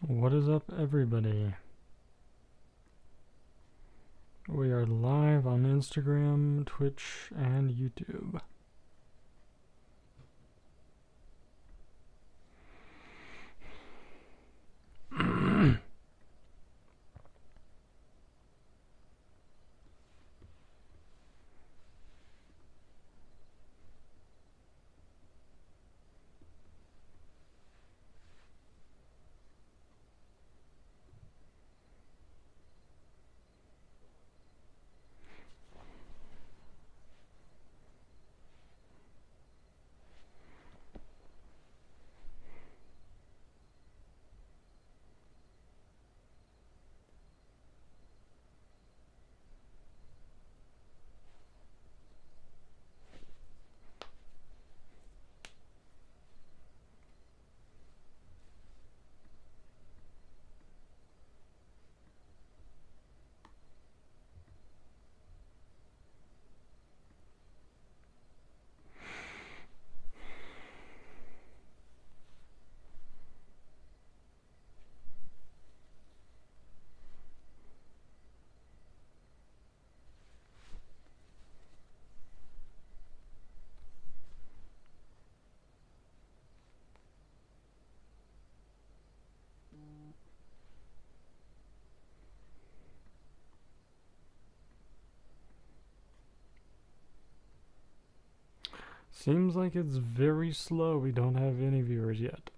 What is up, everybody? We are live on Instagram, Twitch, and YouTube. Seems like it's very slow. We don't have any viewers yet.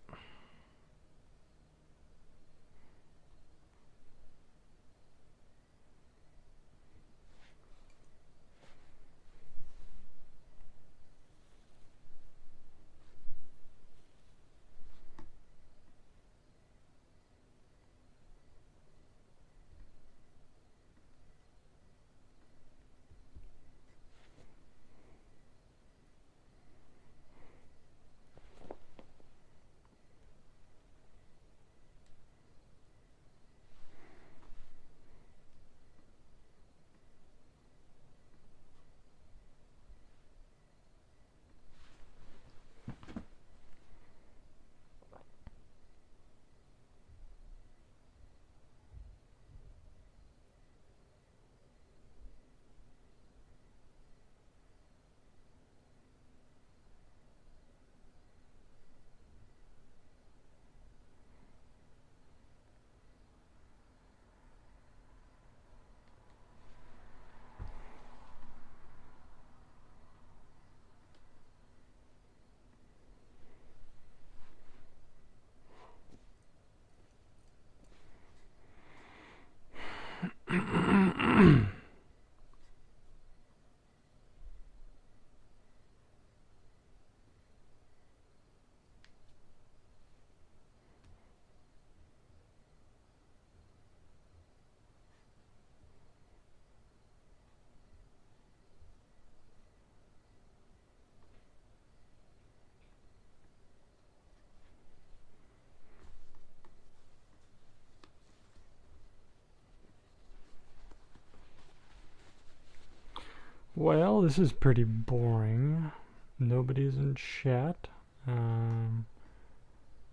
Well, this is pretty boring. Nobody's in chat. And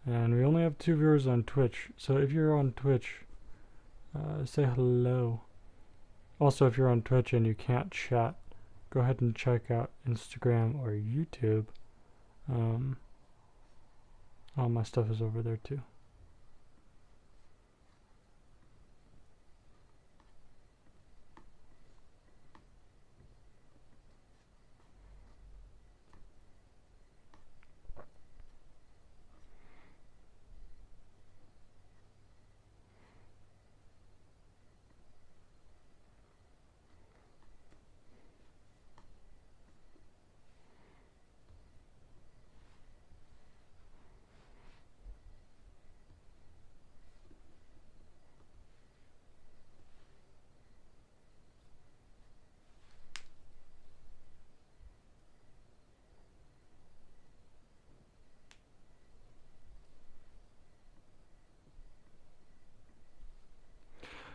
we only have 2 viewers on Twitch. So if you're on Twitch, say hello. Also, if you're on Twitch and you can't chat, go ahead and check out Instagram or YouTube. All my stuff is over there too.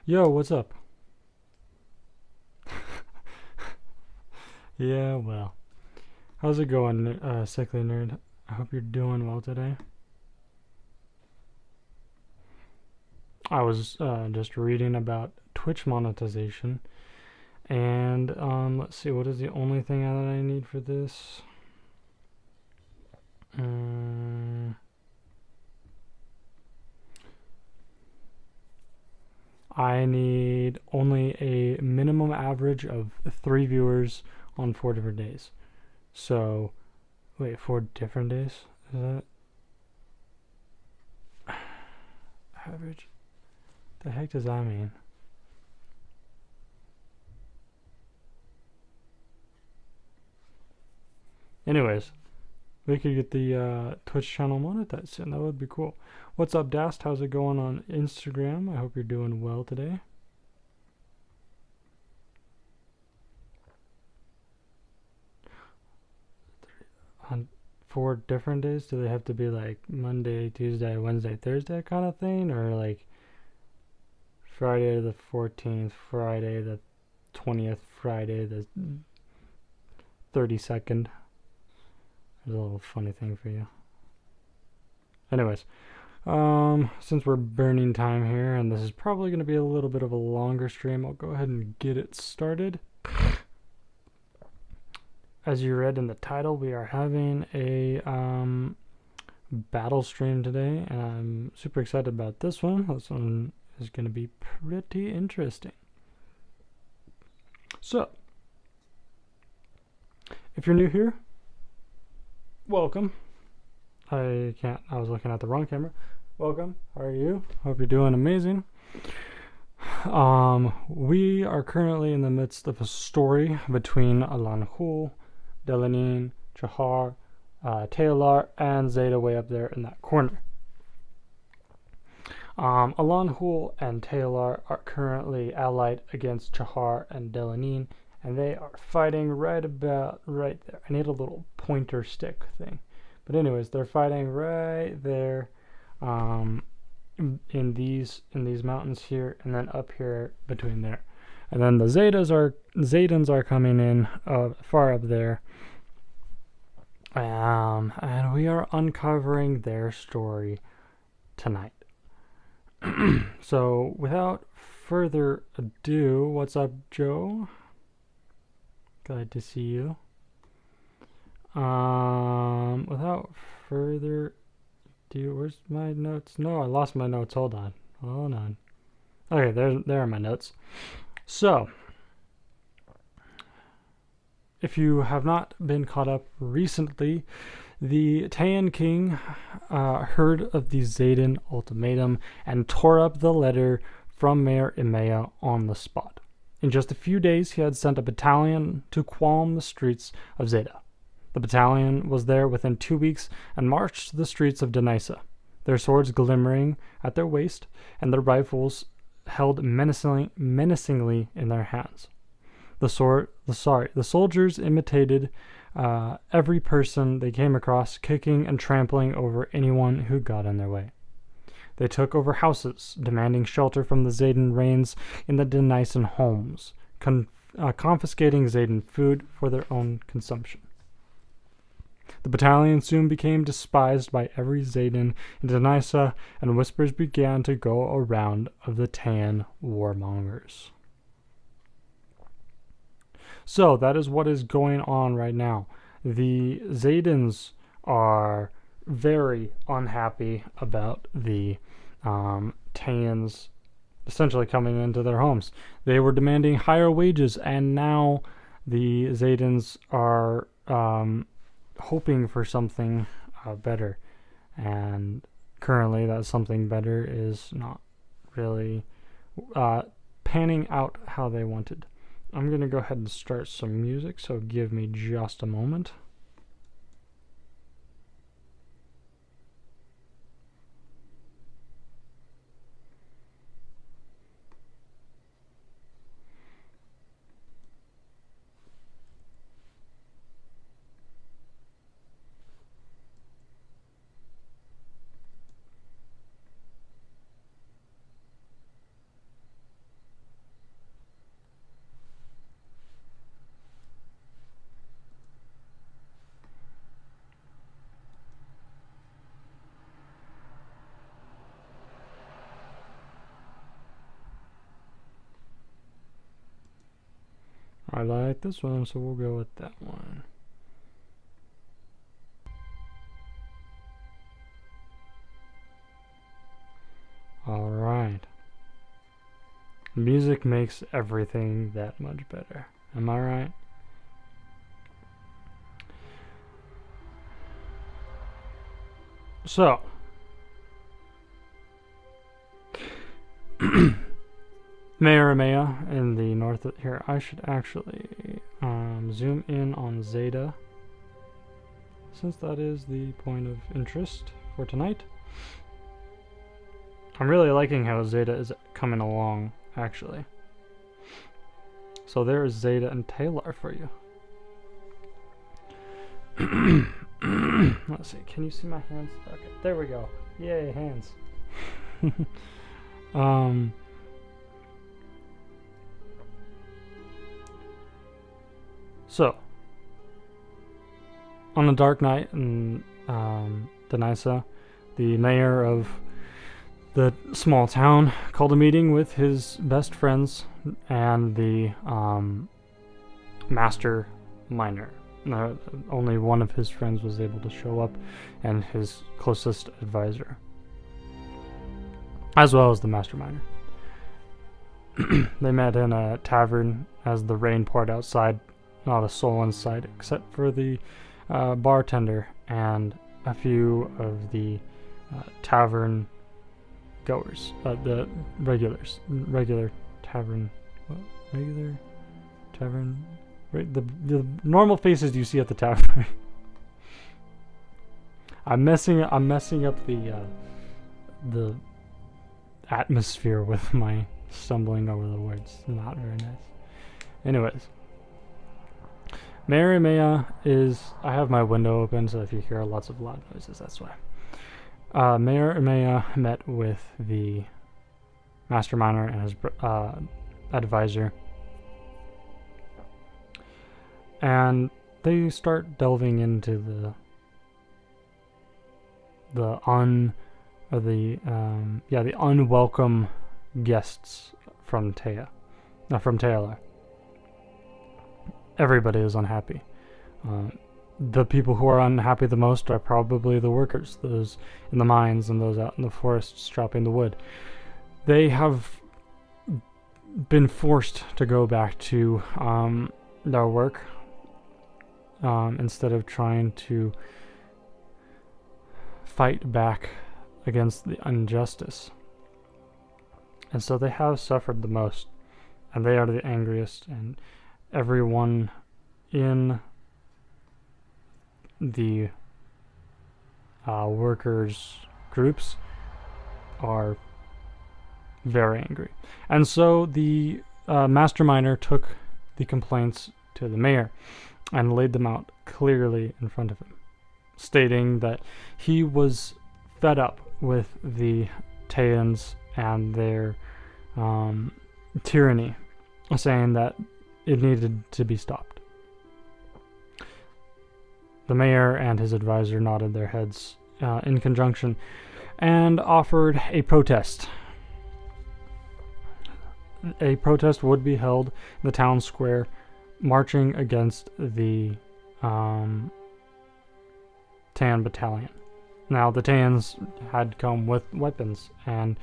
Yo, what's up? Yeah, well. How's it going, Sickly Nerd? I hope you're doing well today. I was just reading about Twitch monetization, and let's see, what is the only thing that I need for this? I need only a minimum average of 3 viewers on 4 different days. So, wait, 4 different days? Is that average? The heck does that mean? Anyways, we could get the Twitch channel monetized soon. That would be cool. What's up, Dast? How's it going on Instagram? I hope you're doing well today. On 4 different days? Do they have to be like Monday, Tuesday, Wednesday, Thursday kind of thing? Or like Friday the 14th, Friday the 20th, Friday the 32nd? There's a little funny thing for you. Anyways, since we're burning time here, and this is probably going to be a little bit of a longer stream, I'll go ahead and get it started. As you read in the title, we are having a battle stream today, and I'm super excited about this one. This one is going to be pretty interesting. So, if you're new here, welcome. I was looking at the wrong camera. Welcome. How are you? Hope you're doing amazing. We are currently in the midst of a story between Alani, Anŷn, Chahar, Taea, and Zeda way up there in that corner. Alani and Taea are currently allied against Chahar and Anŷn, and they are fighting right there. I need a little pointer stick thing. But anyways, they're fighting right there in these mountains here, and then up here between there. And then the Zedans are coming in far up there. And we are uncovering their story tonight. So without further ado, what's up, Joe? Glad to see you. Without further ado, where's my notes? No, I lost my notes. Hold on. Okay, there are my notes. So, if you have not been caught up recently, the Taean king heard of the Zedan ultimatum and tore up the letter from Mayor Imea on the spot. In just a few days, he had sent a battalion to calm the streets of Zeda. The battalion was there within 2 weeks and marched the streets of Denysa, their swords glimmering at their waist and their rifles held menacingly in their hands. The soldiers imitated every person they came across, kicking and trampling over anyone who got in their way. They took over houses, demanding shelter from the Zedan reigns in the Denysan homes, confiscating Zedan food for their own consumption. The battalion soon became despised by every Zedan in Denysa, and whispers began to go around of the Taean warmongers. So that is what is going on right now. The Zedans are very unhappy about the Taeans essentially coming into their homes. They were demanding higher wages, and now the Zedans are hoping for something better. And currently that something better is not really panning out how they wanted. I'm going to go ahead and start some music, so give me just a moment. I like this one, so we'll go with that one. Alright. Music makes everything that much better. Am I right? So. Mayor Amaya in the north here. I should actually zoom in on Zeda, since that is the point of interest for tonight. I'm really liking how Zeda is coming along, actually. So there is Zeda and Taea for you. Let's see, can you see my hands? Okay, there we go. Yay, hands. So, on a dark night in Denisa, the mayor of the small town called a meeting with his best friends and the master miner. Only one of his friends was able to show up, and his closest advisor, as well as the master miner. They met in a tavern as the rain poured outside. Not a soul inside except for the bartender and a few of the tavern goers, the regulars, regular tavern, the normal faces you see at the tavern. I'm messing up the atmosphere with my stumbling over the words. Not very nice. Anyways, Mary Maya is. I have my window open, so if you hear lots of loud noises, that's why. Mayor Maya met with the master miner and his advisor, and they start delving into the unwelcome guests from Taea, from Taea. Everybody is unhappy. The people who are unhappy the most are probably the workers, those in the mines and those out in the forests chopping the wood. They have been forced to go back to their work instead of trying to fight back against the injustice. And so they have suffered the most, and they are the angriest, and everyone in the workers groups are very angry. And so the master miner took the complaints to the mayor and laid them out clearly in front of him, stating that he was fed up with the Taeans and their tyranny, saying that it needed to be stopped. The mayor and his advisor nodded their heads in conjunction and offered a protest. A protest would be held in the town square, marching against the Taean battalion. Now, the Taeans had come with weapons, and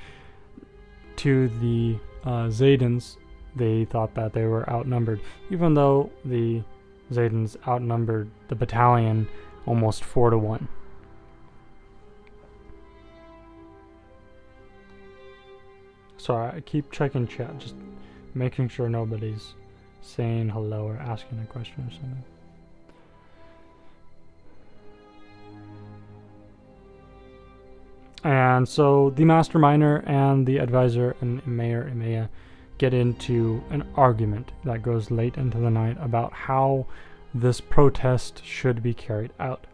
to the Zedans, they thought that they were outnumbered, even though the Zedans outnumbered the battalion almost 4-1. Sorry, I keep checking chat, just making sure nobody's saying hello or asking a question or something. And so the master miner and the advisor and Mayor Emea get into an argument that goes late into the night about how this protest should be carried out.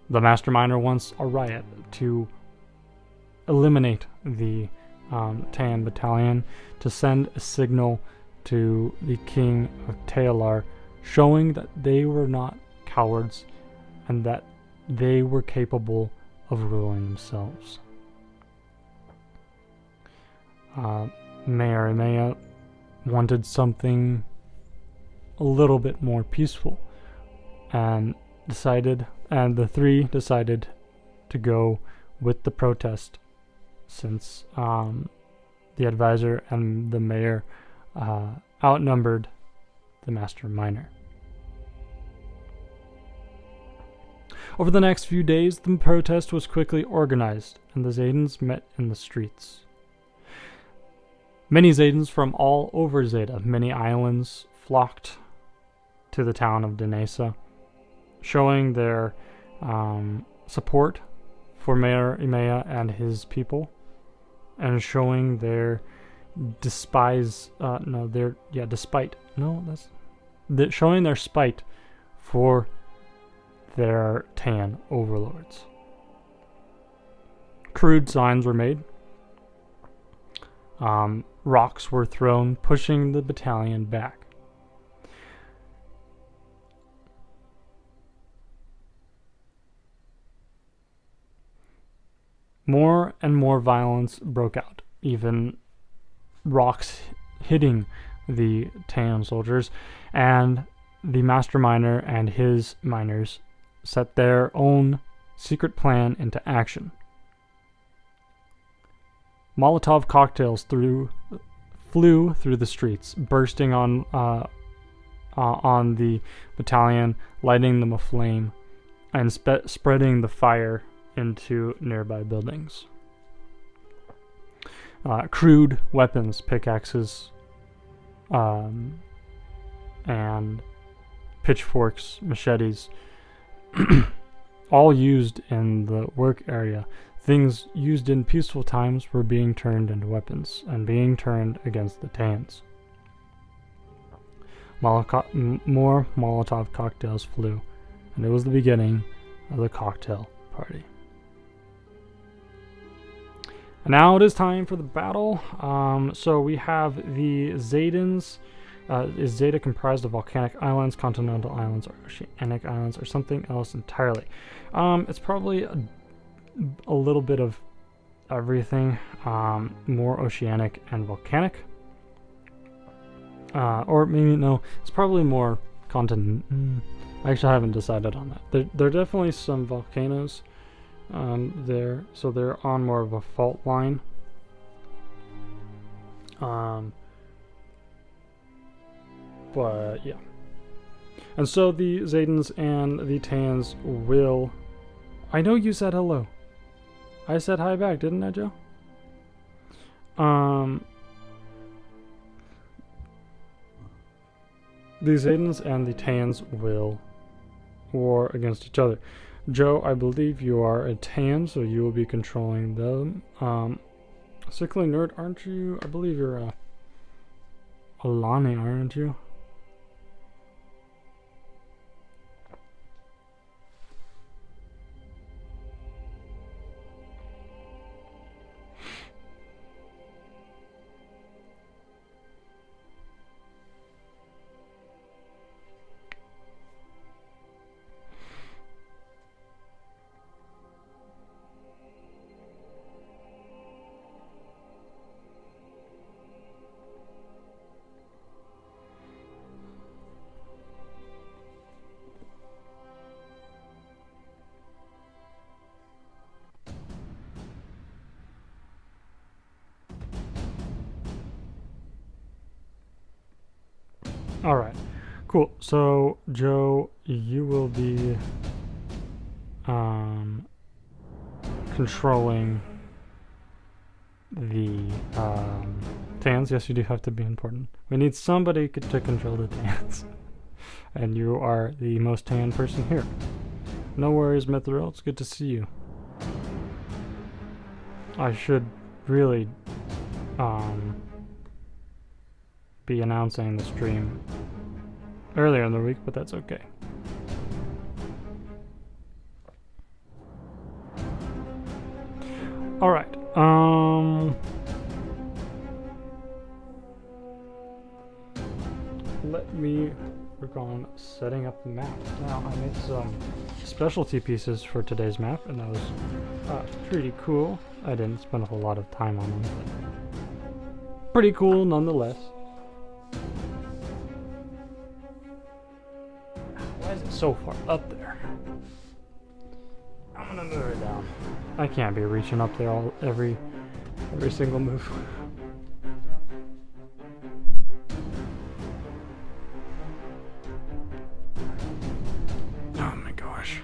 The master miner wants a riot to eliminate the Taean battalion, to send a signal to the king of Taelar, showing that they were not cowards and that they were capable of ruling themselves. Mayor Emea wanted something a little bit more peaceful, and the three decided to go with the protest, since the advisor and the mayor outnumbered the master miner. Over the next few days, the protest was quickly organized, and the Zedans met in the streets. Many Zedans from all over Zeda, many islands, flocked to the town of Denesa, showing their support for Mayor Imea and his people, and showing their showing their spite for their tan overlords. Crude signs were made. Rocks were thrown, pushing the battalion back. More and more violence broke out, even rocks hitting the Taean soldiers, and the master miner and his miners set their own secret plan into action. Molotov cocktails flew through the streets, bursting on the battalion, lighting them aflame, and spreading the fire into nearby buildings. Crude weapons, pickaxes, and pitchforks, machetes, all used in the work area. Things used in peaceful times were being turned into weapons and being turned against the Taeans. More Molotov cocktails flew, and it was the beginning of the cocktail party. And now it is time for the battle. So we have the Zedans. Is Zeda comprised of volcanic islands, continental islands, or oceanic islands, or something else entirely? It's probably a little bit of everything. More oceanic and volcanic. Or maybe no, it's probably more continent. Actually, I haven't decided on that. There are definitely some volcanoes there, so they're on more of a fault line. But yeah. And so the Zedans and the Taeans will... I know you said hello. I said hi back, didn't I, Joe? The Zedans and the Taeans will war against each other. Joe, I believe you are a Taean, so you will be controlling them. Sickly Nerd, aren't you? I believe you're a Alani, aren't you? Alright, cool. So, Joe, you will be controlling the Taeans. Yes, you do have to be important. We need somebody to control the Taeans. And you are the most Taean person here. No worries, Mithril. It's good to see you. I should really be announcing the stream earlier in the week, but that's okay. Alright, let me work on setting up the map. Now, I made some specialty pieces for today's map, and that was pretty cool. I didn't spend a whole lot of time on them, but pretty cool nonetheless. so far up there. I'm gonna move it down. I can't be reaching up there every single move. Oh my gosh.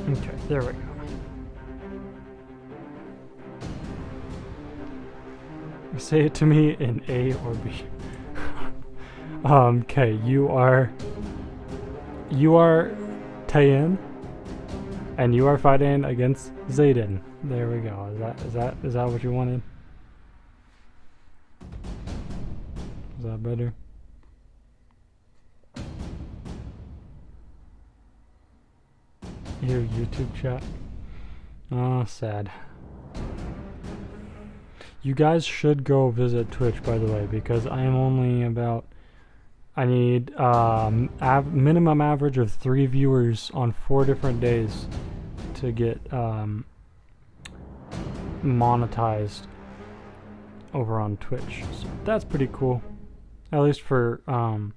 Okay, there we go. Say it to me in A or B. Okay, you are Taean, and you are fighting against Zeda. There we go. Is that what you wanted? Is that better? Your YouTube chat. Oh, sad. You guys should go visit Twitch, by the way, because I am only about... I need minimum average of 3 viewers on 4 different days to get monetized over on Twitch. So that's pretty cool. At least for an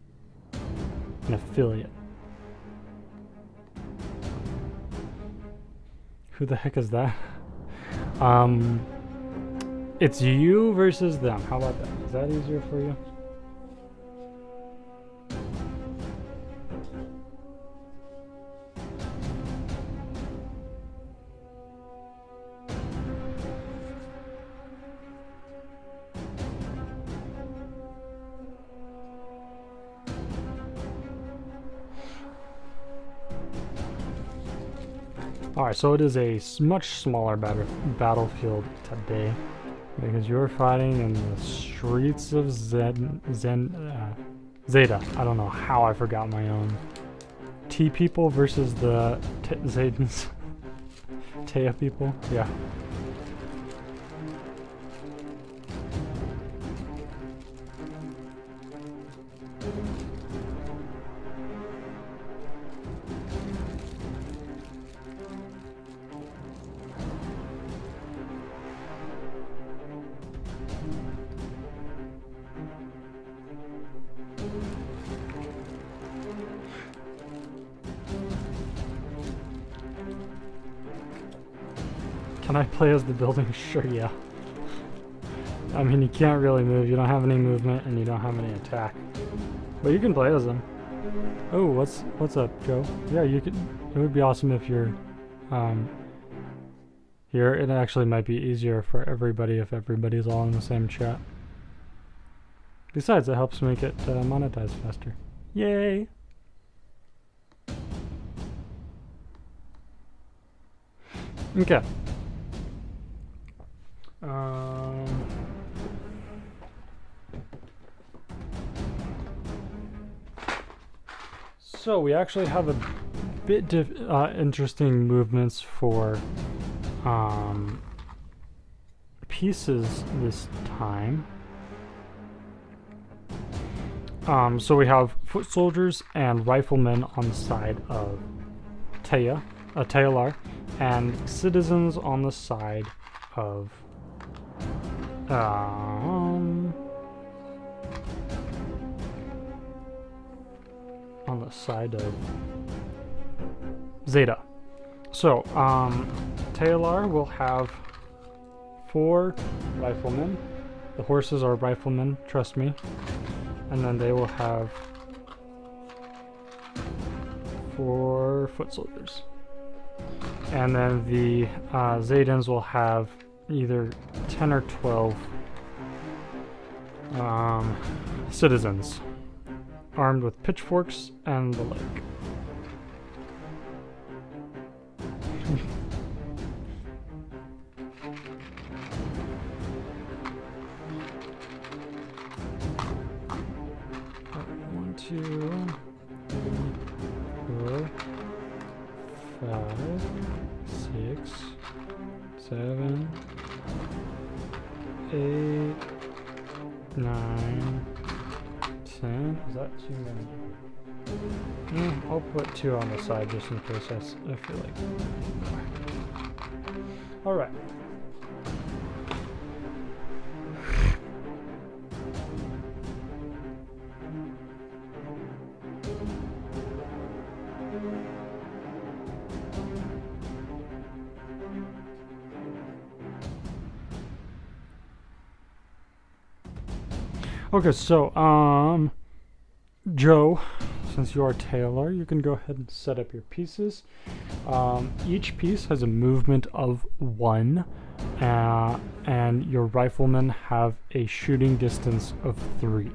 affiliate. Who the heck is that? It's you versus them. How about that? Is that easier for you? Alright, so it is a much smaller battlefield today because you're fighting in the streets of Zeda. I don't know how I forgot my own. T people versus the Zedans. Taea people, yeah. Can I play as the building? Sure, yeah. I mean, you can't really move, you don't have any movement, and you don't have any attack. But you can play as them. Oh, what's up, Joe? Yeah, you could. It would be awesome if you're here. It actually might be easier for everybody if everybody's all in the same chat. Besides, it helps make it monetize faster. Yay! Okay. So we actually have a bit interesting movements for pieces this time. So we have foot soldiers and riflemen on the side of Taea, and citizens on the side of Zeda. So Taea will have 4 riflemen. The horses are riflemen, trust me. And then they will have 4 foot soldiers. And then the Zedans will have either 10 or 12 citizens armed with pitchforks and the like. One, 2, 3, 4, 5, 6, 9, 10. Is that too many? I'll put 2 on the side just in case I feel like. Alright. Okay, so, Joe, since you are Taylor, you can go ahead and set up your pieces. Each piece has a movement of 1, and your riflemen have a shooting distance of 3.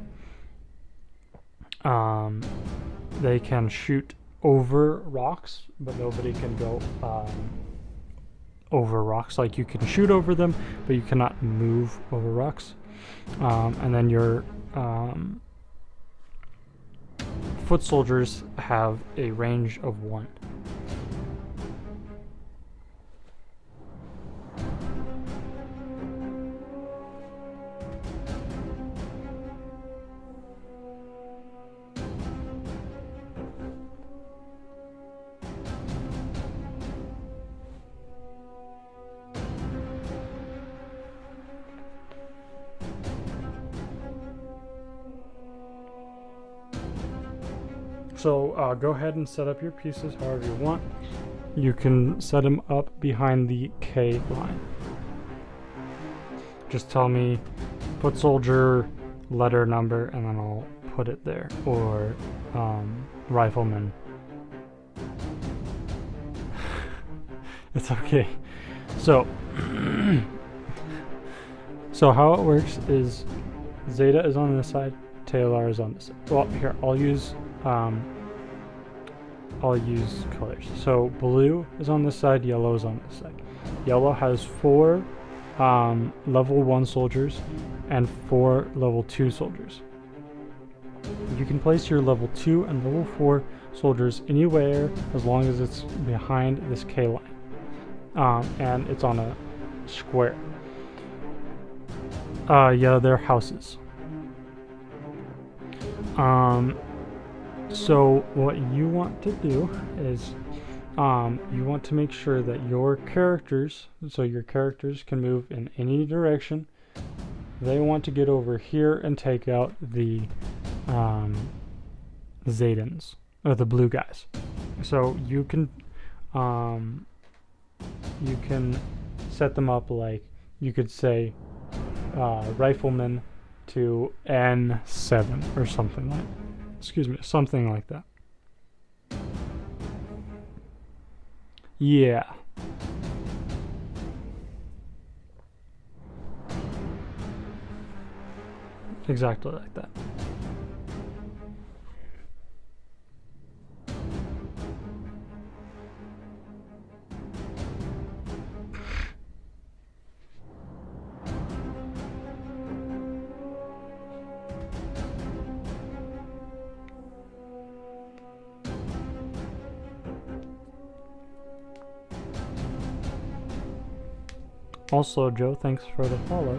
They can shoot over rocks, but nobody can go over rocks. Like, you can shoot over them, but you cannot move over rocks. And then your foot soldiers have a range of 1. So go ahead and set up your pieces however you want. You can set them up behind the K line. Just tell me foot soldier, letter number, and then I'll put it there. Or rifleman. It's okay. So, so how it works is Zeda is on this side, Taylor is on this side. Well, here, I'll use colors. So blue is on this side, yellow is on this side. Yellow has 4 level 1 soldiers and 4 level 2 soldiers. You can place your level 2 and level 4 soldiers anywhere as long as it's behind this K line. And it's on a square. Yeah, they're houses. So what you want to do is you want to make sure that your characters, so your characters can move in any direction. They want to get over here and take out the Zedans, or the blue guys. So you can set them up like, you could say rifleman to N7 or something like, something like that. Yeah. Exactly like that. Also, Joe, thanks for the follow.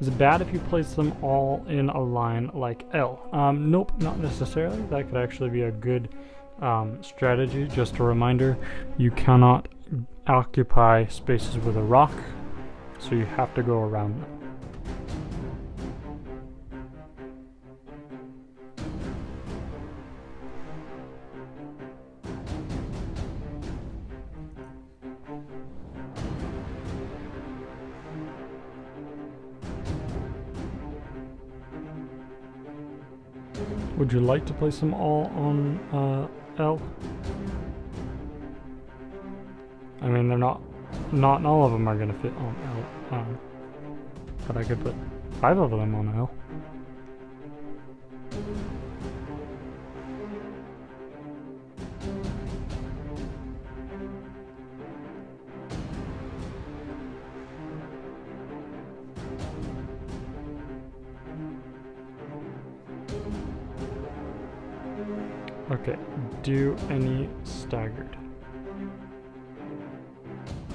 Is it bad if you place them all in a line like L? Nope, not necessarily. That could actually be a good strategy. Just a reminder, you cannot occupy spaces with a rock, so you have to go around them. Would you like to place them all on L? I mean, they're not all of them are gonna fit on L, but I could put 5 of them on L. Okay, do any staggered?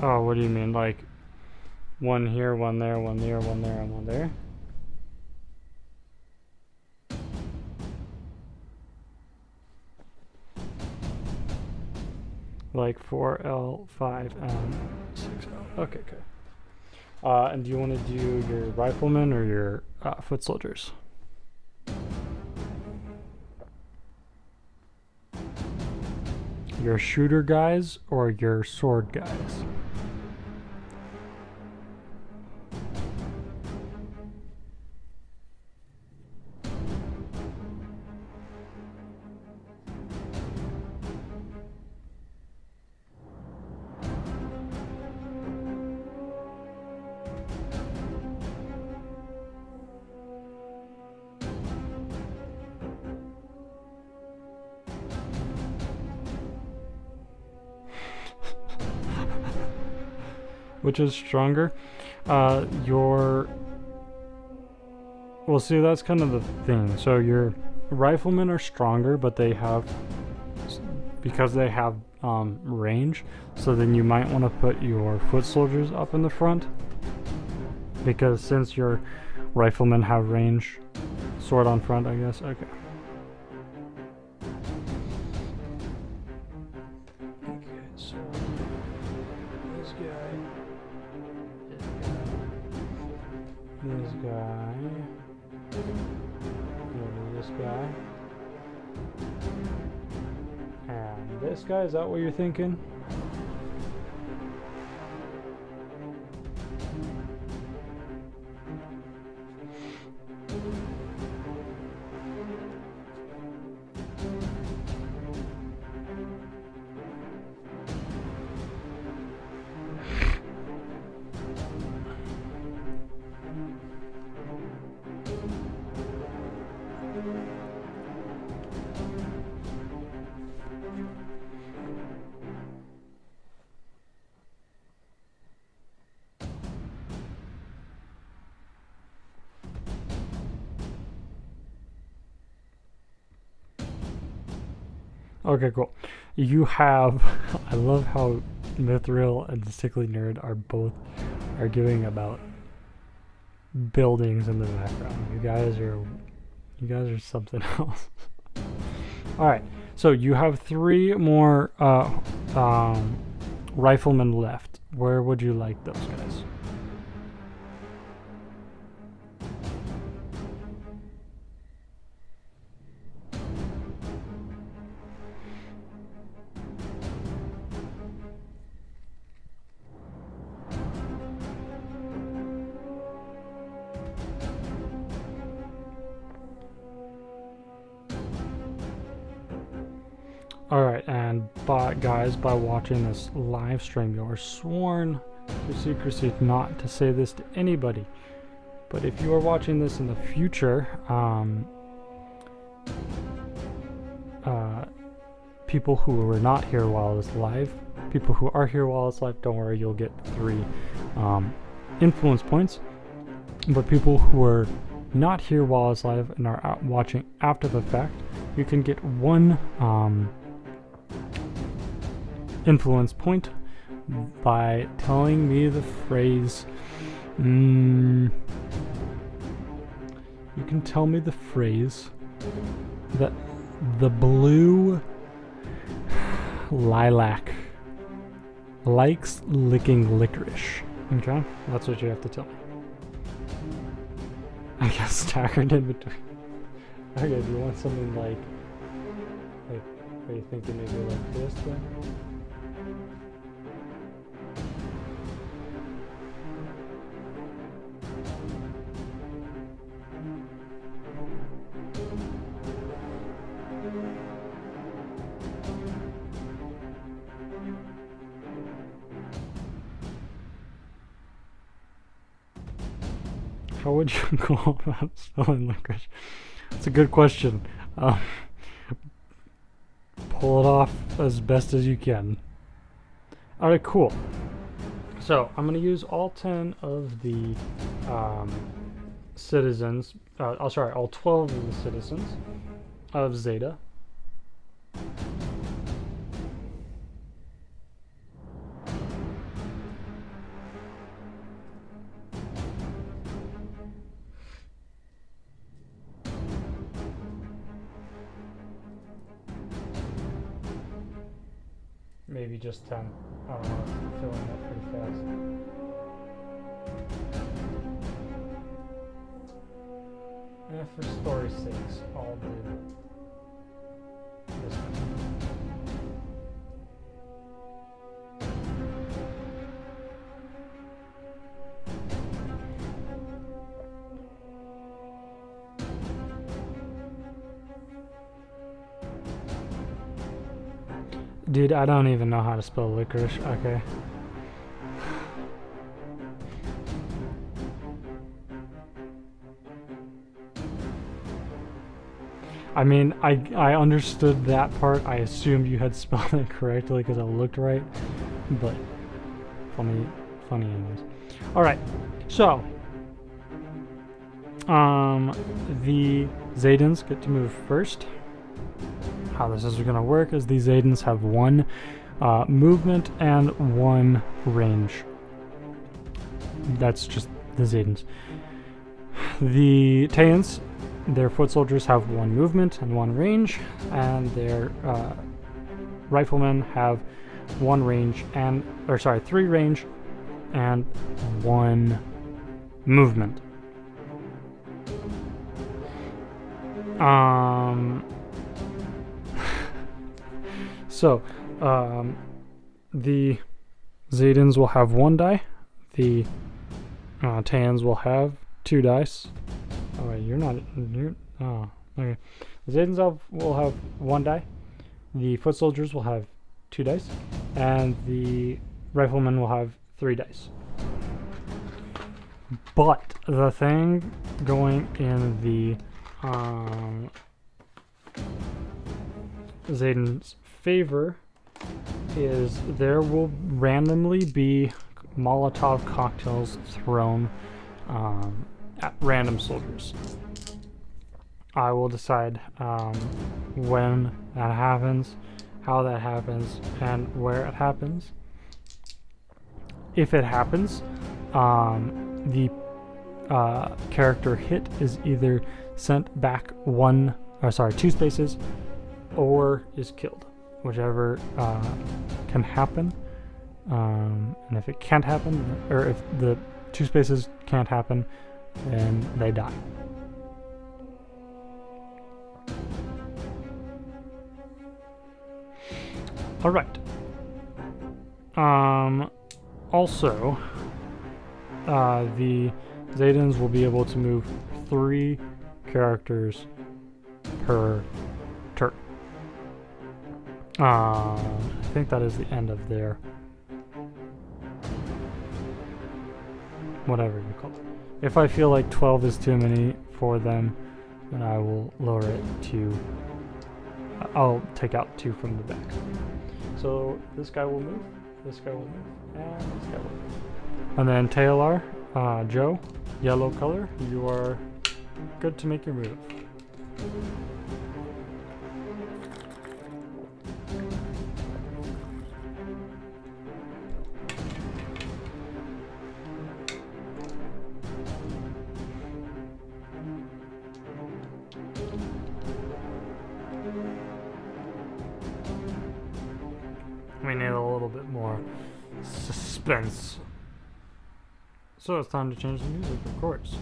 Oh, what do you mean? Like One here, one there, one there, one there, and one there. Like 4L, 5M, 6L. Okay, okay. And do you want to do your riflemen or your foot soldiers? Your shooter guys or your sword guys? Which is stronger? Well, see, that's kind of the thing. So your riflemen are stronger, but they have, because they have range, so then you might want to put your foot soldiers up in the front, because since your riflemen have range, sword on front, I guess. Okay. Okay, so this guy. This guy, this guy, and this guy. Is that what you're thinking? Okay, cool. You have, I love how Mithril and Sickly Nerd are both arguing about buildings in the background. You guys are something else. All right, so you have 3 more riflemen left. Where would you like those guys? Alright, and guys, by watching this live stream, you are sworn to secrecy not to say this to anybody. But if you are watching this in the future, people who were not here while it's live, people who are here while it's live, don't worry, you'll get 3 influence points. But people who are not here while it's live and are out watching after the fact, you can get 1 influence point by telling me the phrase. You can tell me the phrase that the blue lilac likes licking licorice. Okay, that's what you have to tell me. I guess staggered in between. Okay, do you want something like are you thinking maybe like this then? How would you go about spelling licorice? That's a good question. Pull it off as best as you can. Alright, cool. So, I'm going to use all 10 of the citizens, all 12 of the citizens of Zeda. maybe just 10. I don't know, filling that pretty fast. And for story's sakes, I'll do this one. Dude, I don't even know how to spell licorice. Okay. I mean, I understood that part. I assumed you had spelled it correctly because it looked right. But funny anyways. Alright, so the Zedans get to move first. How this is going to work is these Zedans have 1 movement and 1 range. That's just the Zedans. The Taeans, their foot soldiers, have 1 movement and 1 range, and their riflemen have 1 range and, 3 range and 1 movement. So, the Zedans will have 1 die. The Taeans will have 2 dice. Oh wait, oh, okay. The Zedans will have 1 die. The foot soldiers will have 2 dice. And the riflemen will have 3 dice. But the thing going in the Zedans' favor is there will randomly be Molotov cocktails thrown at random soldiers. I will decide when that happens, how that happens, and where it happens. If it happens, the character hit is either sent back 2 spaces or is killed, whichever can happen. And if it can't happen, or if the 2 spaces can't happen, then they die. All right. Also, the Zedans will be able to move 3 characters per turn. I think that is the end of their whatever you call it. If I feel like 12 is too many for them, then I will lower it to, I'll take out 2 from the back. So this guy will move, this guy will move, and this guy will move. And then Taelar, Joe, yellow color, you are good to make your move. We need a little bit more suspense. So it's time to change the music, of course.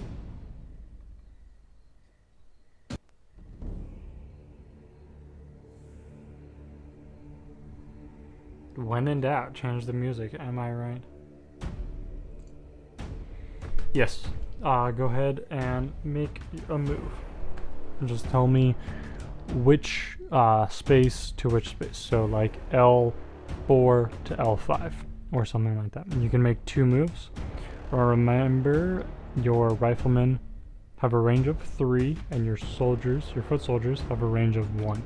When in doubt, change the music, am I right? Yes. Go ahead and make a move. Just tell me which space to which space. So like L4 to L5 or something like that. You can make 2 moves. Remember, your riflemen have a range of 3 and your soldiers, your foot soldiers, have a range of 1.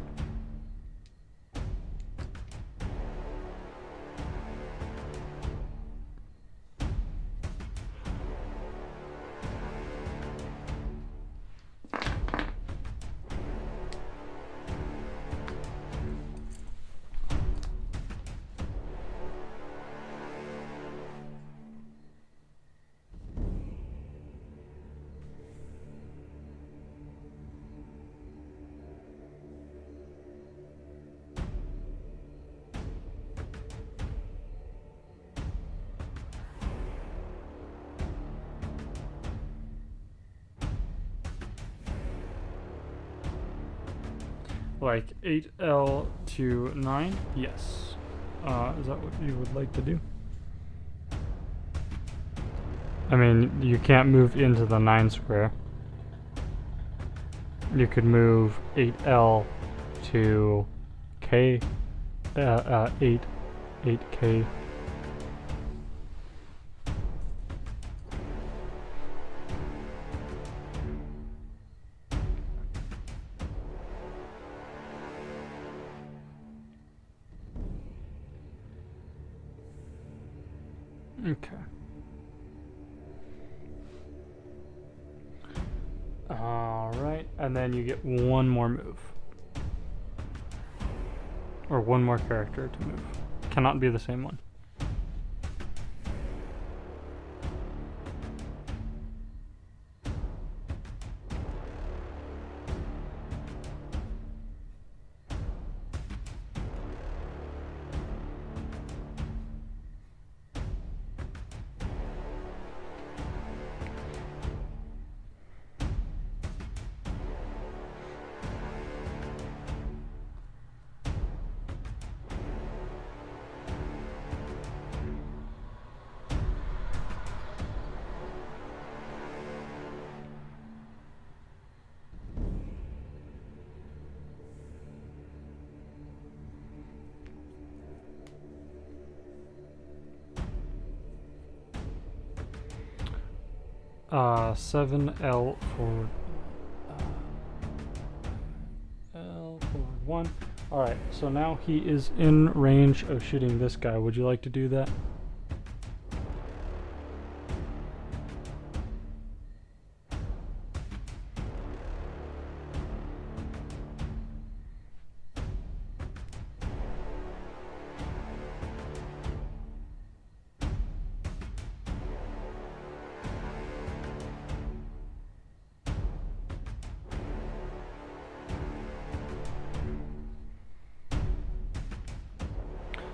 like 8L to 9? Yes. Is that what you would like to do? I mean, you can't move into the 9 square. You could move 8L to K, 8K. Okay. Alright, and then you get one more move. Or one more character to move. Cannot be the same one. Uh, 7L forward. L forward 1. Alright, so now he is in range of shooting this guy. Would you like to do that?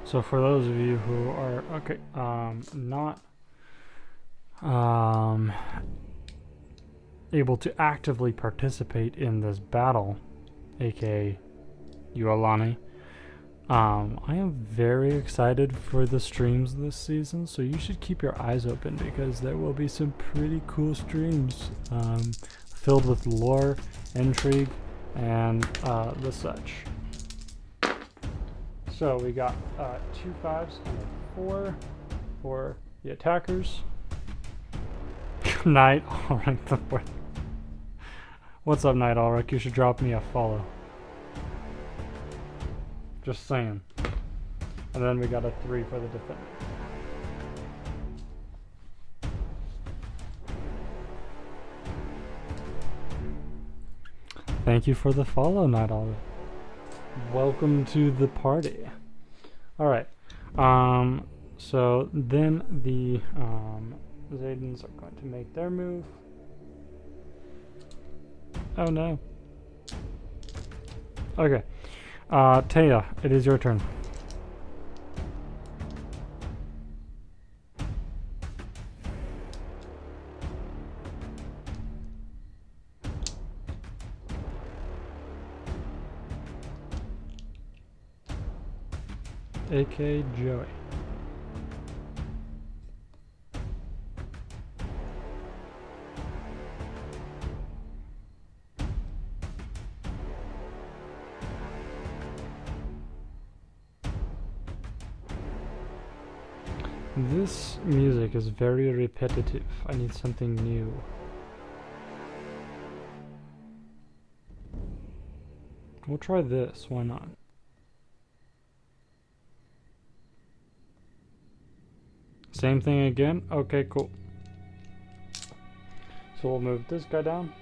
So for those of you who are not able to actively participate in this battle, aka you Alani, I am very excited for the streams this season, so you should keep your eyes open because there will be some pretty cool streams filled with lore, intrigue, and the such. So we got 2 5s and a 4 for the attackers. Night Ulrich the 4th. What's up, Night Ulrich? You should drop me a follow. Just saying. And then we got a 3 for the defender. Thank you for the follow, Night Ulrich. Welcome to the party. Alright. So then the Zedans are going to make their move. Oh no. Okay. Taea, it is your turn. AK Joey. This music is very repetitive. I need something new. We'll try this, why not? Same thing again? Okay, cool. So we'll move this guy down.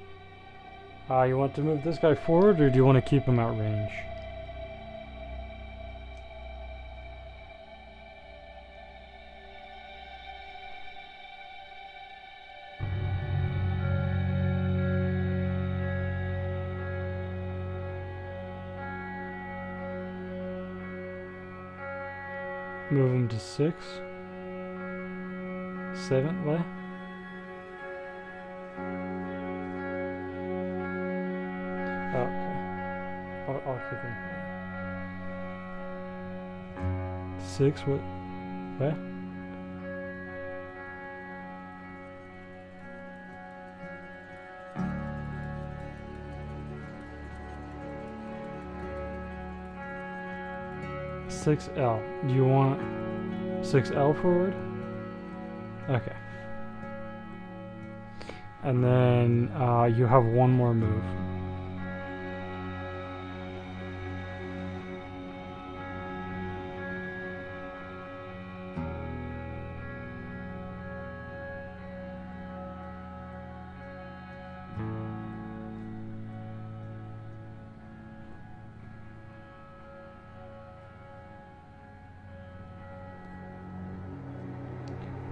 You want to move this guy forward, or do you want to keep him out range? Move him to 6. 7, what? Okay. I'll keep him. 6 what? What? L. Do you want 6L forward? Okay. And then you have one more move.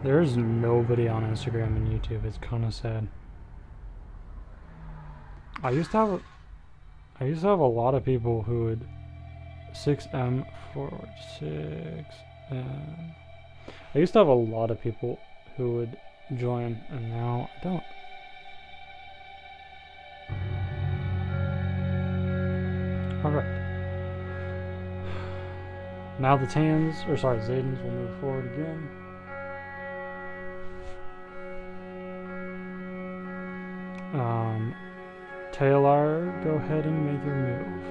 There's nobody on Instagram and YouTube. It's kind of sad. I used to have a lot of people who would 6M forward 6M. I used to have a lot of people who would join, and now I don't. All right. Now the Zedans will move forward again. Taea, go ahead and make your move.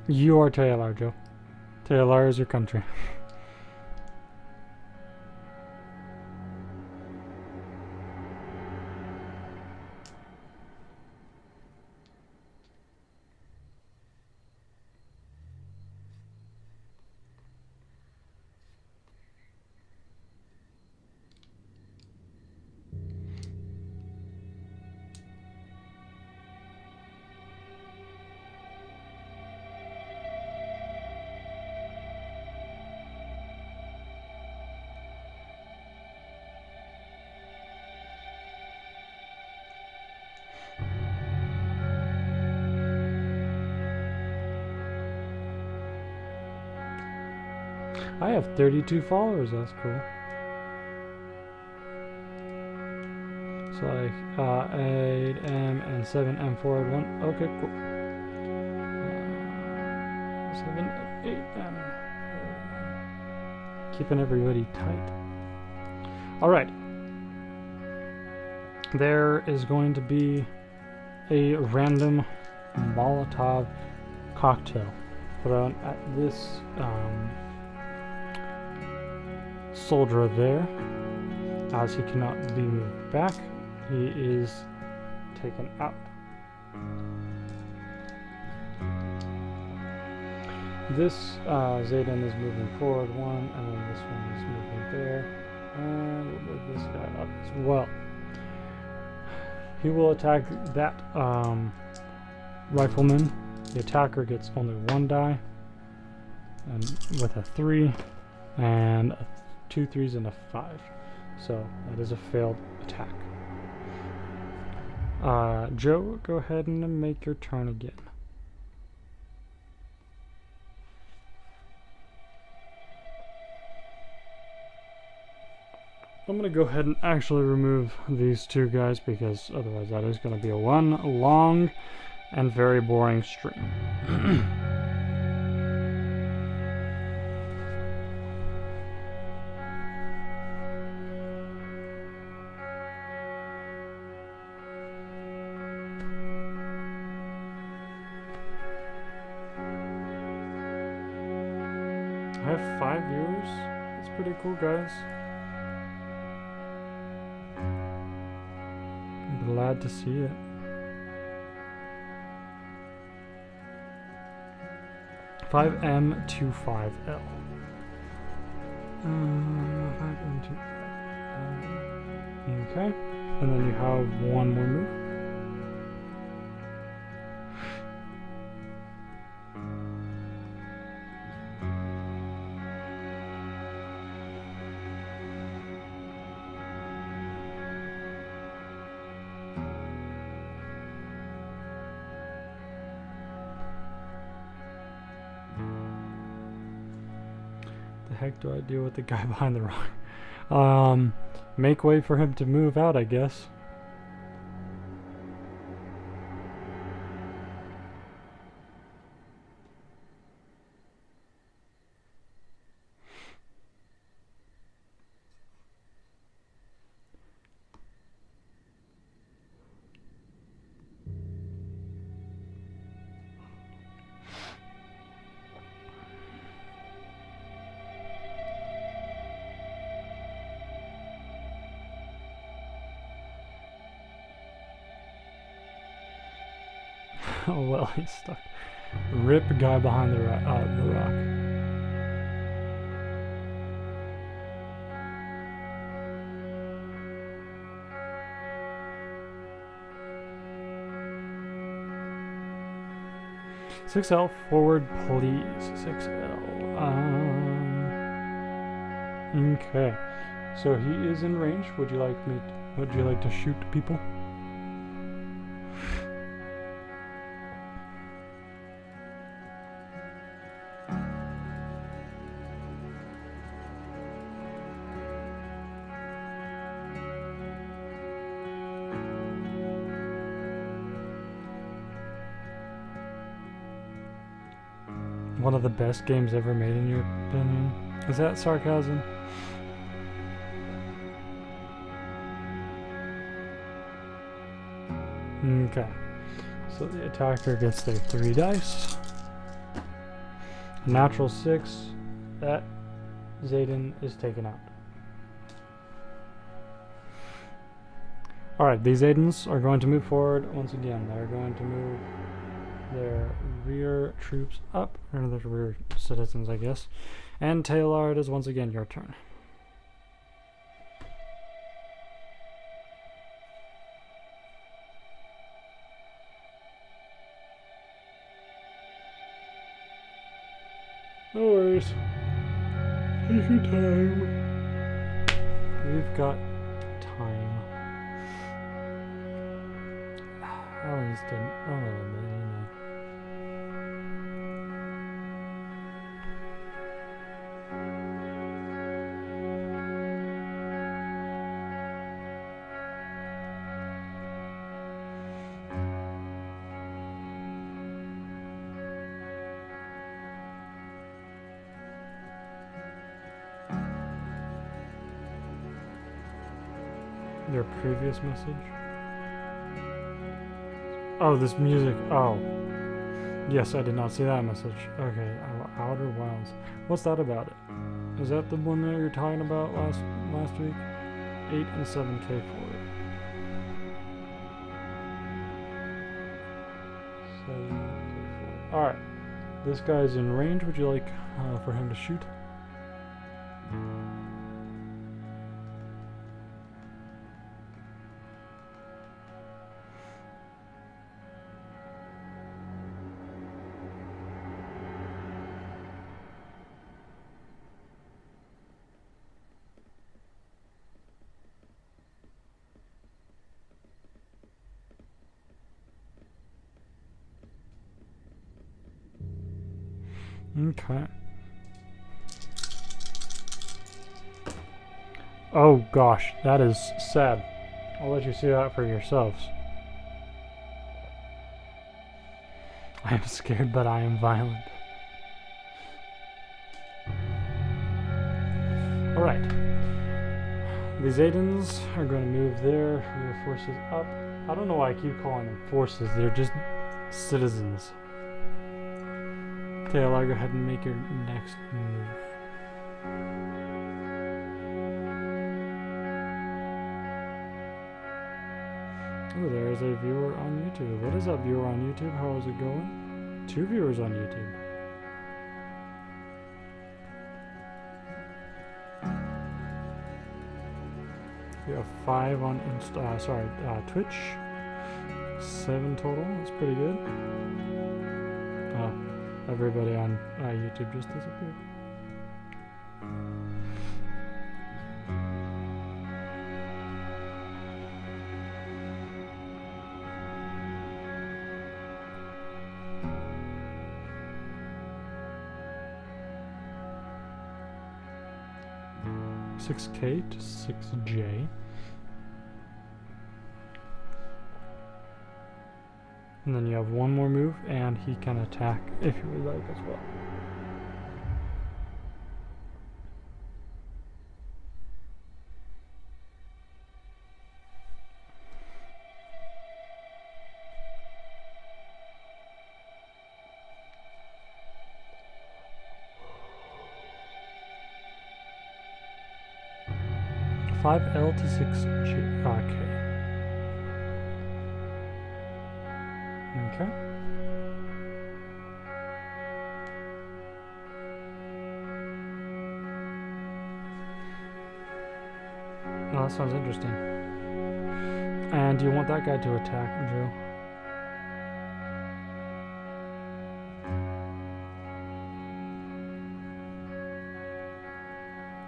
You are Taea, Joe. Taea is your country. I have 32 followers, that's cool. So like 8M and 7M forward 1. Okay, cool. 7, 8M. Keeping everybody tight. Alright. There is going to be a random Molotov cocktail put on at this soldier there. As he cannot be moved back, he is taken out. This Zeda is moving forward 1, and then this one is moving there, and we'll move this guy up as well. He will attack that rifleman. The attacker gets only 1 die, and with a 3, and 2 3s and a 5. So that is a failed attack. Joe, go ahead and make your turn again. I'm going to go ahead and actually remove these 2 guys, because otherwise that is going to be a one long and very boring stream. I have 5 viewers. That's pretty cool, guys. I'm glad to see it. 5M to 5L. 5M to 5L. Okay. And then you have one more move. The heck do I do with the guy behind the rock? Make way for him to move out, I guess. Oh well, he's stuck. Rip guy behind the rock. $6L forward, please. $6L. Okay. So he is in range. Would you like to shoot people? One of the best games ever made, in your opinion? Is that sarcasm? Okay. So the attacker gets their 3 dice. Natural 6. That Zeda is taken out. Alright, these Zedans are going to move forward once again. They're going to move their rear troops up, or their rear citizens, I guess. And Taea, it is once again your turn. No worries. Take your time. We've got time. At least a little bit, you know. Their previous message? Oh, this music. Oh. Yes, I did not see that message. Okay, Outer Wilds. What's that about it? Is that the one that you were talking about last week? 8 and 7K for it. 7K for it. Alright. This guy's in range. Would you like for him to shoot? Okay. Oh gosh, that is sad. I'll let you see that for yourselves. I am scared, but I am violent. Alright. The Zedans are going to move their rear forces up. I don't know why I keep calling them forces, they're just citizens. Taea, go ahead and make your next move. Oh, there's a viewer on YouTube. What is up, viewer on YouTube? How is it going? 2 viewers on YouTube. We have 5 on Twitch. 7 total. That's pretty good. Everybody on YouTube just disappeared. $6K to $6J. And then you have one more move, and he can attack if you would like as well. $5L to $6K. Okay. Well, that sounds interesting. And do you want that guy to attack, Drew?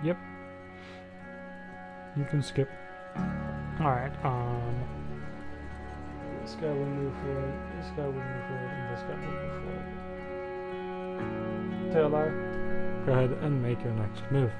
Yep. You can skip. Alright, this guy will move forward, this guy will move forward, and this guy will move forward. Taylor, go ahead and make your next move.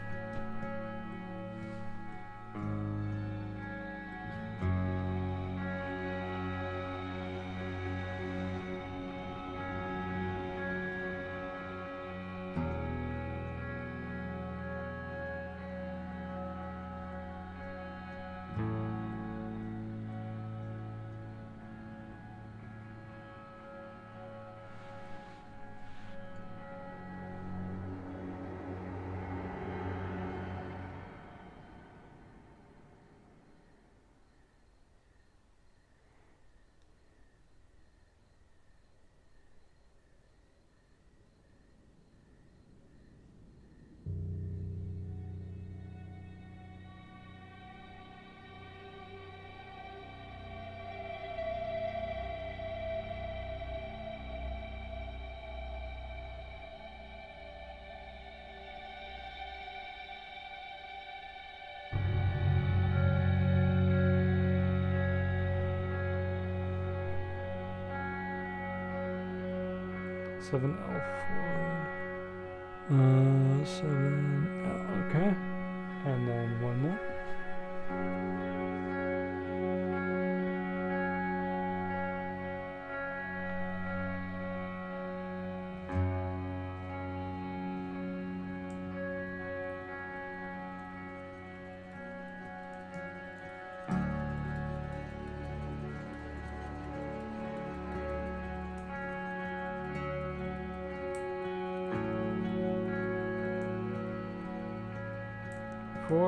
Seven L forward. 7L, okay. And then one more.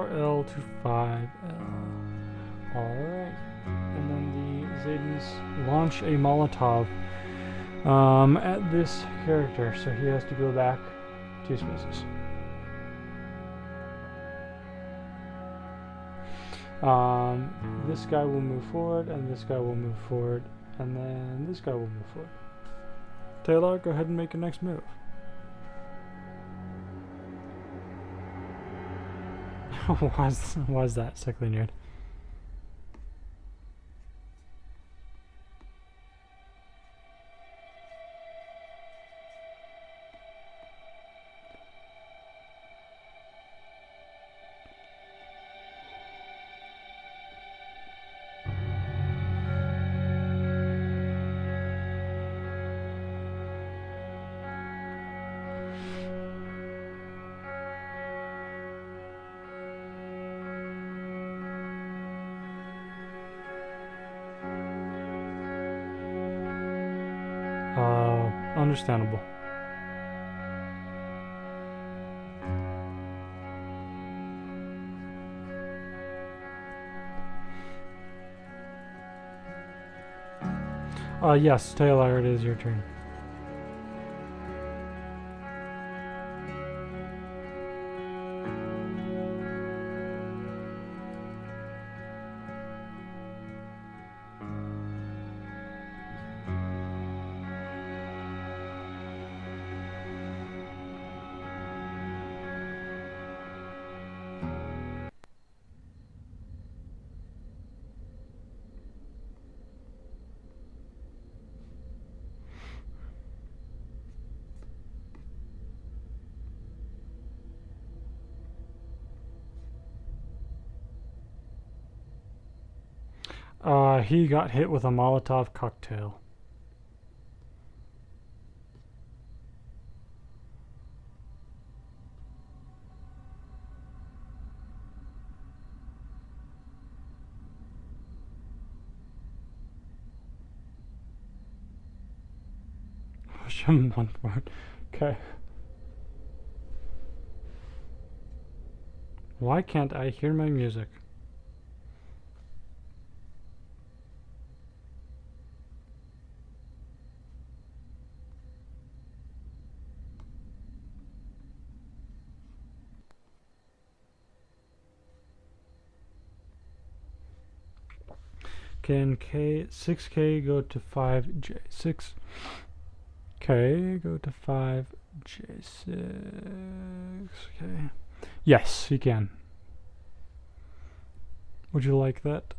L to 5L. Alright. And then the Zedans launch a Molotov at this character, so he has to go back 2 spaces. This guy will move forward, and this guy will move forward, and then this guy will move forward. Taylor, go ahead and make your next move. Why is that sickly nerd? Understandable. Yes, Taylor, it is your turn. He got hit with a Molotov cocktail. Okay. Why can't I hear my music? Can 6K go to 5J? 6K go to 5J6K. Yes, he can. Would you like that?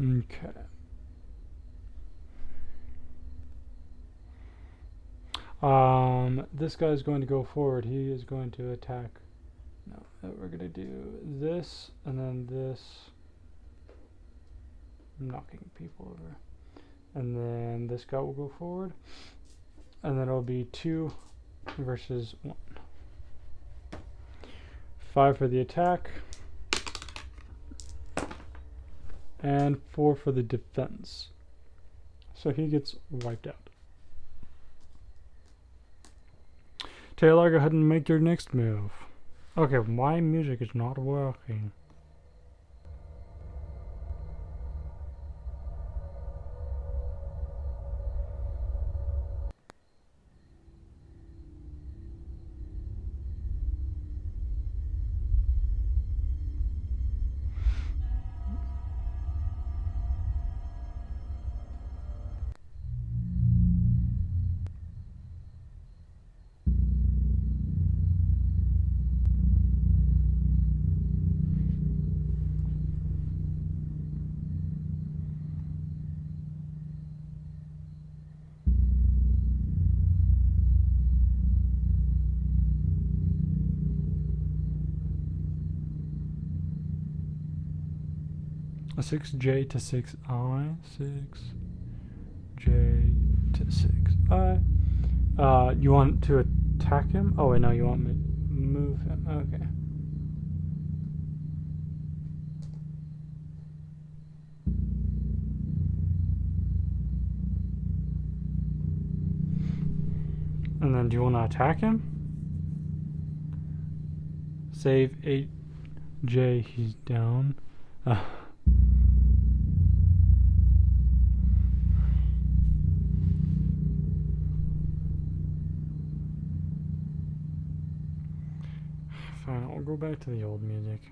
Okay. This guy's going to go forward. He is going to attack. No, we're going to do this and then this. I'm knocking people over. And then this guy will go forward. And then it'll be 2 versus 1. 5 for the attack. And 4 for the defense. So he gets wiped out. Taylor, go ahead and make your next move. Okay, my music is not working. A 6J to 6I, 6J to 6I. You want to attack him? Oh wait, no, you want me to move him. Okay. And then do you want to attack him? Save 8J, he's down. Fine, I'll go back to the old music.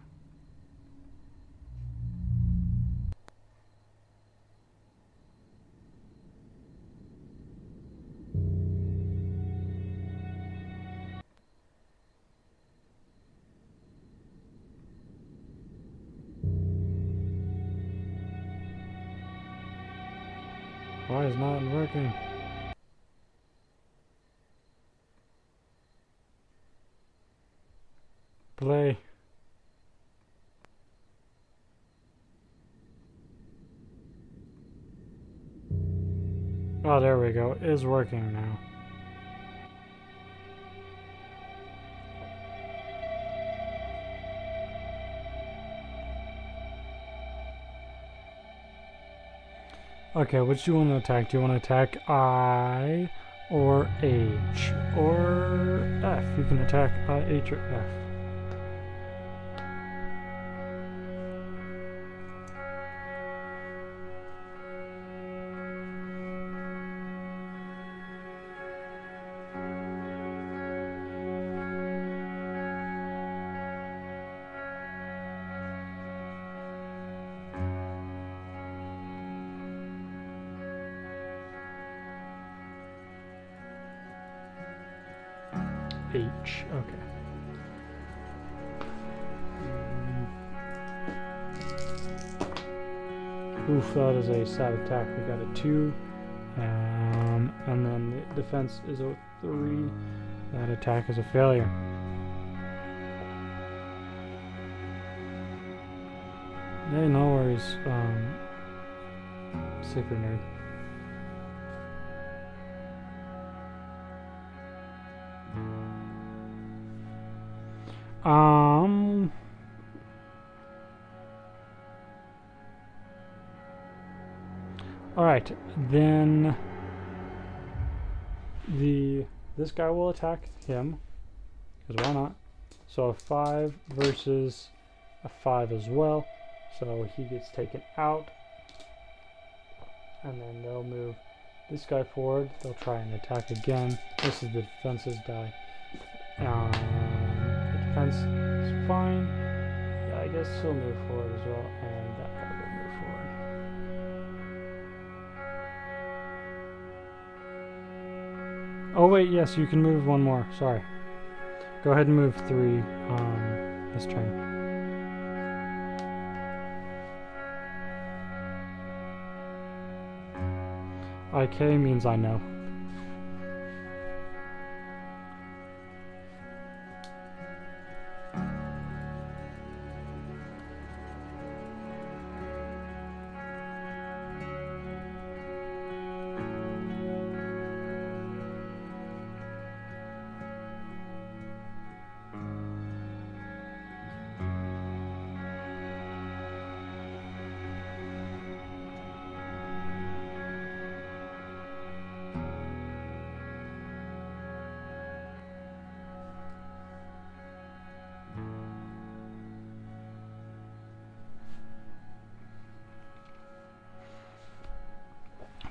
Why is not working? Play. Oh, there we go. It is working now. Okay, which do you want to attack? Do you want to attack I or H or F? You can attack I, H, or F. H, okay. Oof, that is a sad attack. We got a 2. And then the defense is a 3. That attack is a failure. Hey, no worries. Secret nerd. Alright, then this guy will attack him, because why not? So a 5 versus a 5 as well, so he gets taken out, and then they'll move this guy forward. They'll try and attack again. This is the defense's die. The defense is fine. Yeah, I guess he'll move forward as well, and that guy will move forward. Oh wait, yes, you can move one more. Sorry. Go ahead and move 3 this turn. IK means I know.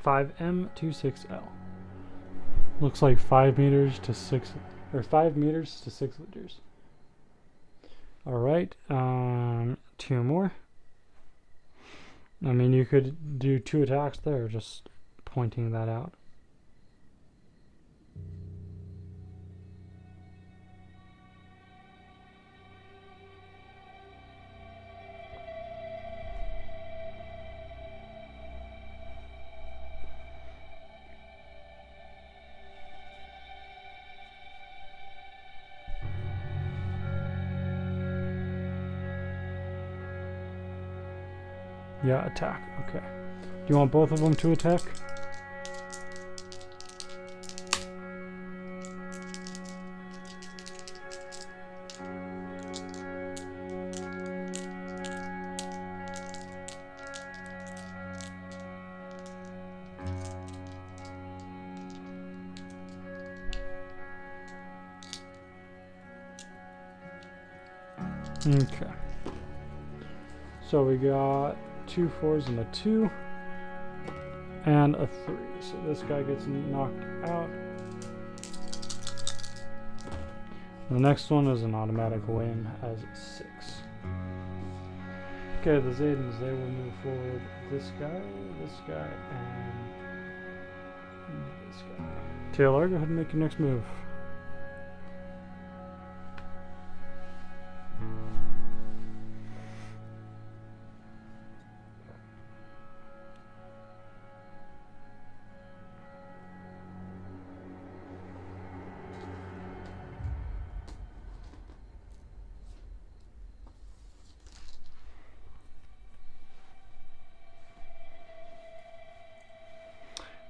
M26L. Looks like 5 meters to 6, or 5 meters to 6 liters. Alright, 2 more. I mean, you could do 2 attacks there, just pointing that out. Yeah, attack. Okay. Do you want both of them to attack? Okay. So we got 2 4s and a 2 and a 3. So this guy gets knocked out. The next one is an automatic win as 6. Okay, the Zedans, they will move forward this guy, and this guy. Taylor, go ahead and make your next move.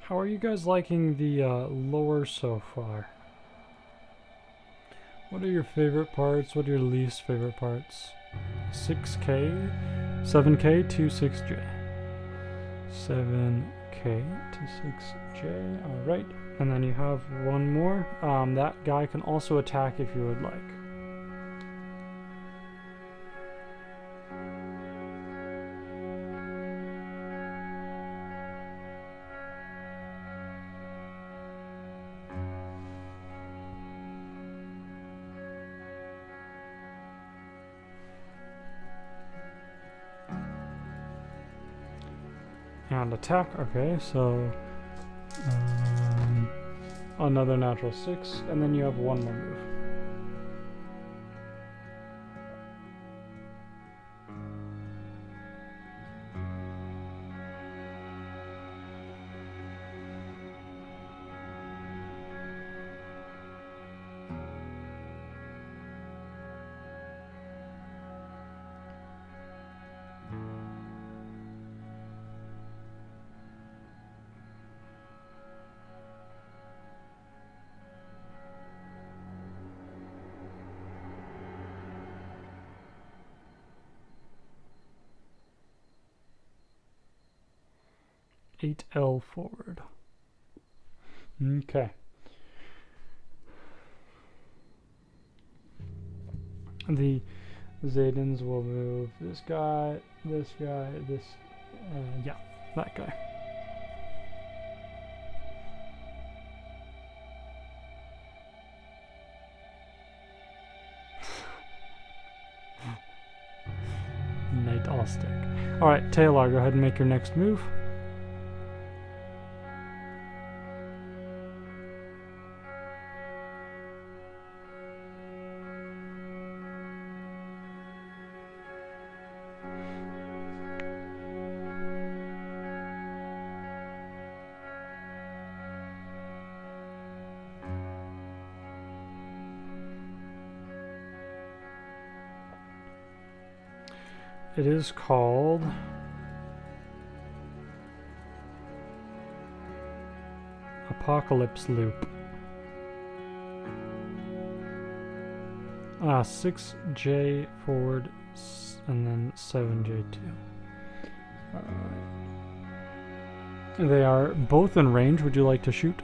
How are you guys liking the lore so far? What are your favorite parts? What are your least favorite parts? 6K, 7K to 6J. 7K to 6J, alright. And then you have one more. That guy can also attack if you would like. And attack, okay, so another natural 6, and then you have one more move. 8L forward. Okay. The Zedans will move this guy, this, yeah, that guy. Knight Allstick. Alright, Taea, go ahead and make your next move. It is called Apocalypse Loop. 6J forward and then 7J2. They are both in range. Would you like to shoot?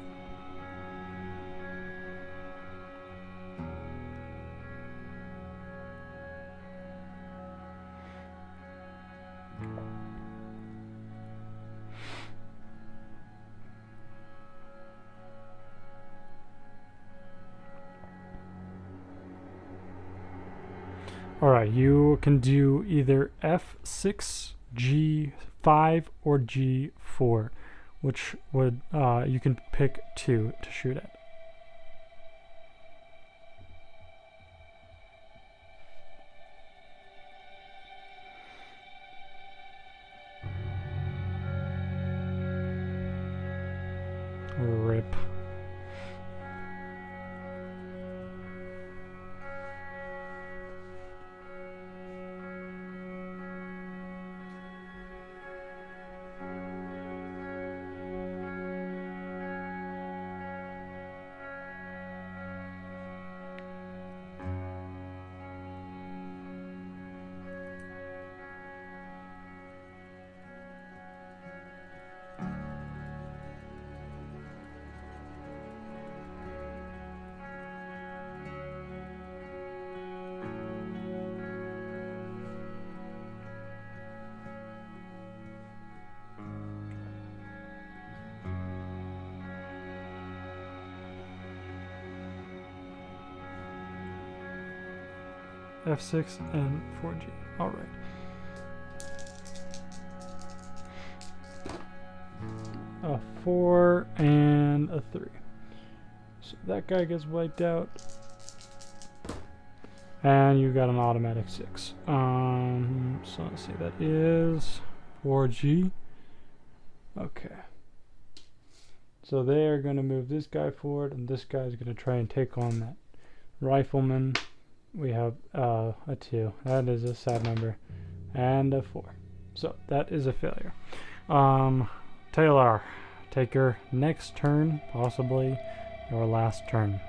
Alright, you can do either F6, G5, or G4, which would, you can pick 2 to shoot at. Rip. F6 and 4G. All right. A 4 and a 3. So that guy gets wiped out. And you got an automatic 6. So let's see, that is 4G. Okay. So they are going to move this guy forward, and this guy is going to try and take on that rifleman. We have a 2. That is a sad number. And a 4. So that is a failure. Taylor, take your next turn, possibly your last turn.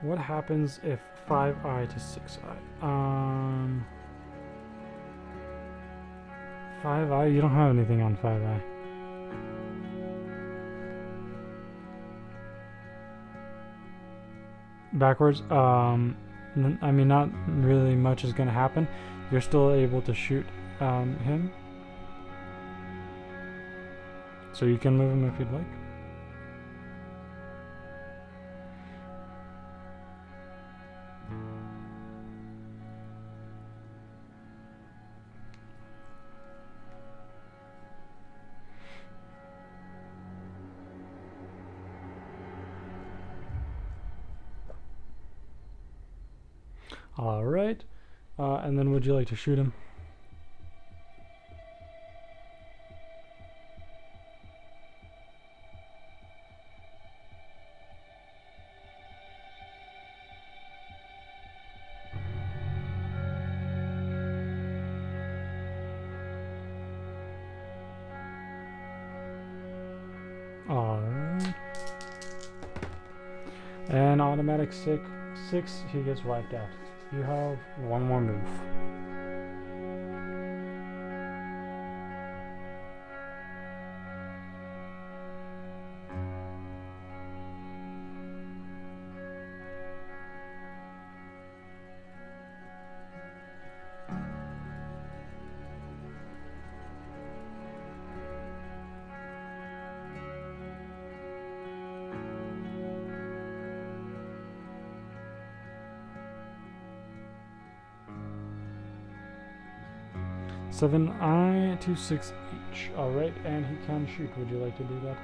What happens if 5i to 6i? 5i? You don't have anything on 5i. Backwards? I mean, not really much is going to happen. You're still able to shoot him. So you can move him if you'd like. Alright. And then would you like to shoot him? Alright. And automatic 6, he gets wiped out. You have one more move. Seven I to 6 H. Alright, and he can shoot. Would you like to do that?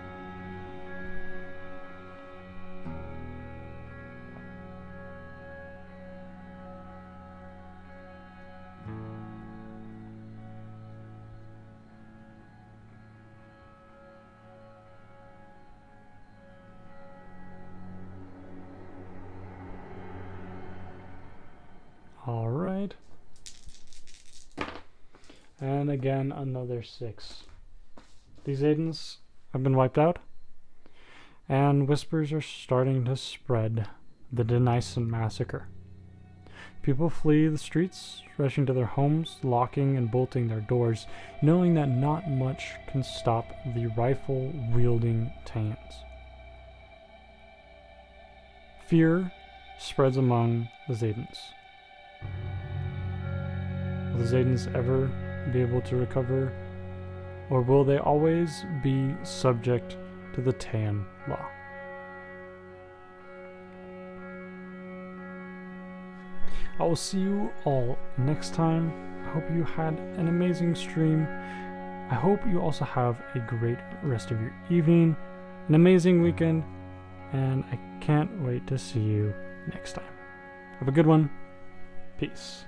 Alright. And again, another 6. These Aidens have been wiped out, and whispers are starting to spread. The Denison massacre. People flee the streets, rushing to their homes, locking and bolting their doors, knowing that not much can stop the rifle-wielding Taeans. Fear spreads among the Zedans. Will the Zedans ever be able to recover, or will they always be subject to the Taean law? I will see you all next time. I hope you had an amazing stream. I hope you also have a great rest of your evening, an amazing weekend, and I can't wait to see you next time. Have a good one. Peace.